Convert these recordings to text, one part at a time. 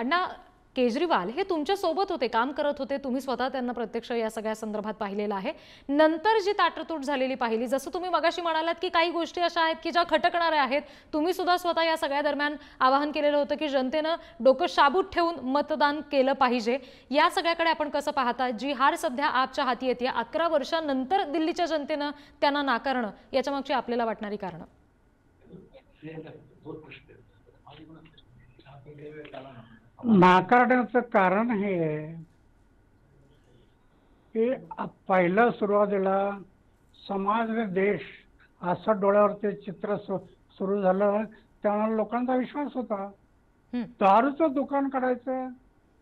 अण्णा, केजरीवाल हे तुमच्या सोबत होते, काम करत होते, तुम्ही स्वतः त्यांना प्रत्यक्ष या सगळ्या संदर्भात पाहिलेलं आहे. नंतर जी ताटतूट झालेली पाहिली, जसं तुम्ही मगाशी म्हणालात की काही गोष्टी अशा आहेत की ज्या खटकणाऱ्या आहेत, तुम्ही सुद्धा स्वतः या सगळ्या दरम्यान आवाहन केलेलं होतं की जनतेनं डोकं शाबूत ठेवून मतदान केलं पाहिजे. या सगळ्याकडे आपण कसं पाहता? जी हार सध्या आपच्या हाती येते, 11 वर्षांनंतर दिल्लीच्या जनतेनं त्यांना नाकारणं, याच्या मागची आपल्याला वाटणारी कारणं? नाकारण्याचं कारण हे आहे की पहिलं सुरुवातीला समाज आणि देश असं डोळ्यावरती चित्र सुरू झालं, त्यामुळे लोकांचा विश्वास होता. दारूचं दुकान काढायचं,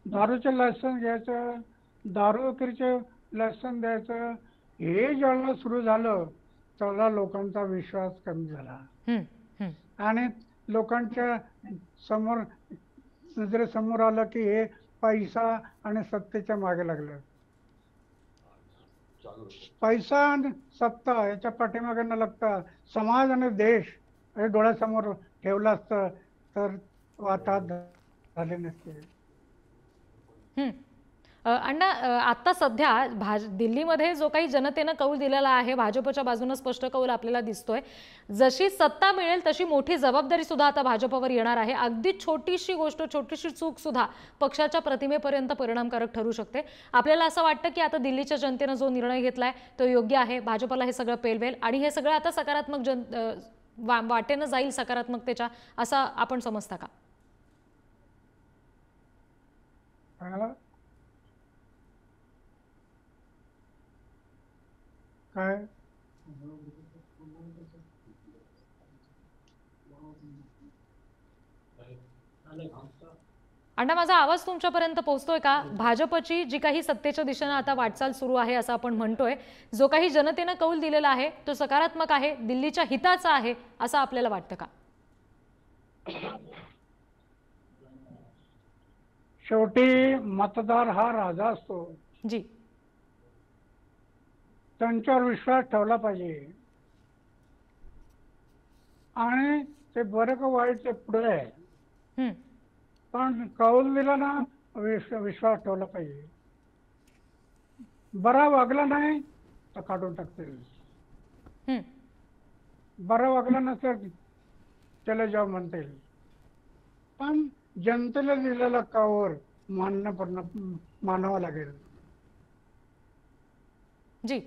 दारूचे लायसन घ्यायचं, दारू विक्रीचे लायसन द्यायचं, हे ज्यावेळेला सुरू झालं त्यावेळेला लोकांचा विश्वास कमी झाला आणि लोकांच्या समोर नजरेसमोर आलं की हे पैसा आणि सत्तेच्या मागे लागलं. पैसा आणि सत्ता याच्या पाठीमागे न लागता समाज आणि देश हे डोळ्यासमोर ठेवलं असतं तर वाताहत झाले नसते. अण्णा, आता सध्या दिल्लीमध्ये जो काही जनतेनं कौल दिलेला आहे, भाजपच्या बाजूने स्पष्ट कौल आपल्याला दिसतोय. जशी सत्ता मिळेल तशी मोठी जबाबदारी सुद्धा आता भाजपवर येणार आहे. अगदी छोटीशी गोष्ट, छोटीशी चूक सुद्धा पक्षाच्या प्रतिमेपर्यंत परिणामकारक ठरू शकते. आपल्याला असं वाटतं की आता दिल्लीच्या जनतेनं जो निर्णय घेतलाय तो योग्य आहे, भाजपला हे सगळं पेलवेल आणि हे सगळं आता सकारात्मक वाटेनं जाईल, सकारात्मकतेच्या, असं आपण समजता का? काय अण्णा, माझा आवाज तुमच्यापर्यंत पोहोचतोय का? भाजपची जी काही सत्तेच्या दिशेने आता वाटचाल सुरू आहे असं आपण म्हणतोय, जो काही जनतेनं कौल दिलेला आहे तो सकारात्मक आहे, दिल्लीच्या हिताचा आहे, असं आपल्याला वाटतं का? शेवटी मतदार हा राजा असतो जी, त्यांच्यावर विश्वास ठेवला पाहिजे आणि ते बरं का वाईट ते पुढे आहे, पण कौल दिला ना विश्वास ठेवला पाहिजे. बरा वागला नाही तर काढून टाकतील, बरा वागला नसेल त्याला जाऊ म्हणतील, पण जनतेला दिलेला कौल मानावा लागेल. जी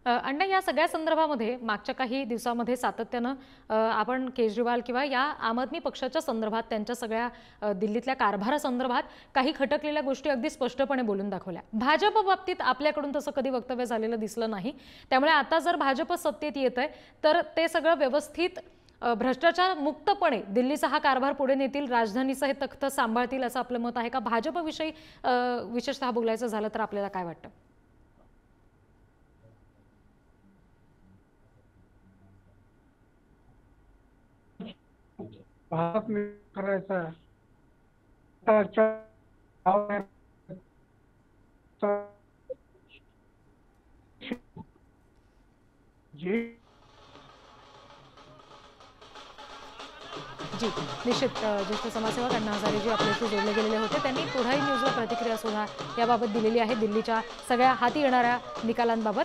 अण्णा, या सगळ्या संदर्भामध्ये मागच्या काही दिवसामध्ये सातत्यानं आपण केजरीवाल किंवा या आम आदमी पक्षाच्या संदर्भात, त्यांच्या सगळ्या दिल्लीतल्या कारभारासंदर्भात काही खटकलेल्या गोष्टी अगदी स्पष्टपणे बोलून दाखवल्या. भाजप बाबतीत आपल्याकडून तसं कधी वक्तव्य झालेलं दिसलं नाही. त्यामुळे आता जर भाजप सत्तेत येतंय तर ते सगळं व्यवस्थित भ्रष्टाचार मुक्तपणे दिल्लीचा हा कारभार पुढे नेतील, राजधानीचं हे तख्त सांभाळतील, असं आपलं मत आहे का? भाजपविषयी विशेषतः बोलायचं झालं तर आपल्याला काय वाटतं? भारत करायचा जी, निश्चित ज्येष्ठ समाजसेवक अण्णा हजारे जी आपल्याशी जोडले गेलेले होते, त्यांनी पुढाई न्यूजला प्रतिक्रिया सुद्धा याबाबत दिलेली आहे, दिल्लीच्या सगळ्या हाती येणाऱ्या निकालांबाबत.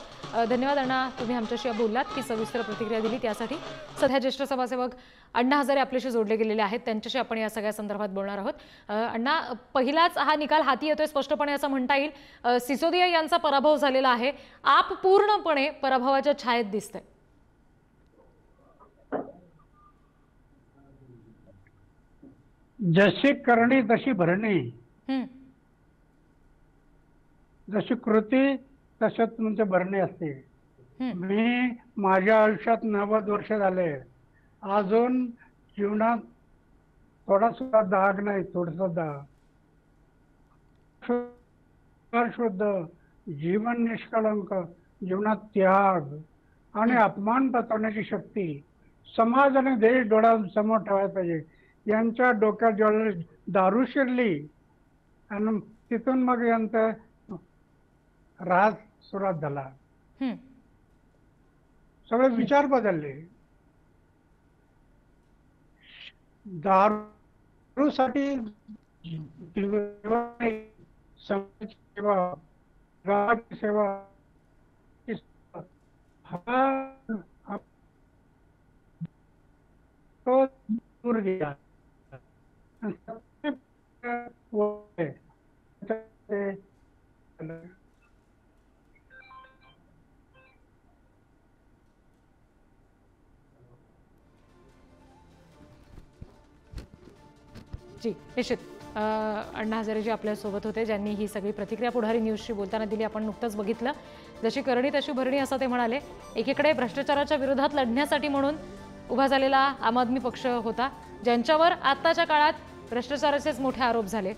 धन्यवाद अण्णा, तुम्ही आमच्याशी बोललात की सविस्तर प्रतिक्रिया दिली त्यासाठी. सध्या ज्येष्ठ समाजसेवक अण्णा हजारे आपल्याशी जोडले गेलेले आहेत, त्यांच्याशी आपण या सगळ्या संदर्भात बोलणार आहोत. अण्णा, पहिलाच हा निकाल हाती येतोय स्पष्टपणे असं म्हणता येईल. सिसोदिया यांचा पराभव झालेला आहे, आप पूर्णपणे पराभवाच्या छायेत दिसतंय. जशी करणी तशी भरणी, जशी कृती तशात म्हणजे भरणी असते. मी माझ्या आयुष्यात 90 वर्ष झाले, अजून जीवनात थोडा सुद्धा दाग नाही, थोडासा दाग, शुद्ध जीवन, निष्कलंक जीवनात त्याग आणि अपमान पचवण्याची शक्ती समाज आणि देश डोळ्यासमोर ठेवायला पाहिजे. यांच्या डोक्यात ज्यावेळेस दारू शिरली आणि तिथून मग यांचा राज सुरुवात झाला, सगळे विचार बदलले. दारूसाठी दिवाळी, समाजाची सेवा, गावाची सेवा, हा तो दूर गेला. आणि सगळे ते- जी निश्चित. अण्णा हजारे जी आपल्यासोबत होते, ज्यांनी ही सगळी प्रतिक्रिया पुढारी न्यूजशी बोलताना दिली. आपण नुकतंच बघितलं, जशी करणी तशी भरणी असं ते म्हणाले. एकीकडे भ्रष्टाचाराच्या विरोधात लढण्यासाठी म्हणून उभा झालेला आम आदमी पक्ष होता, ज्यांच्यावर आताच्या काळात भ्रष्टाचाराचेच मोठे आरोप झाले.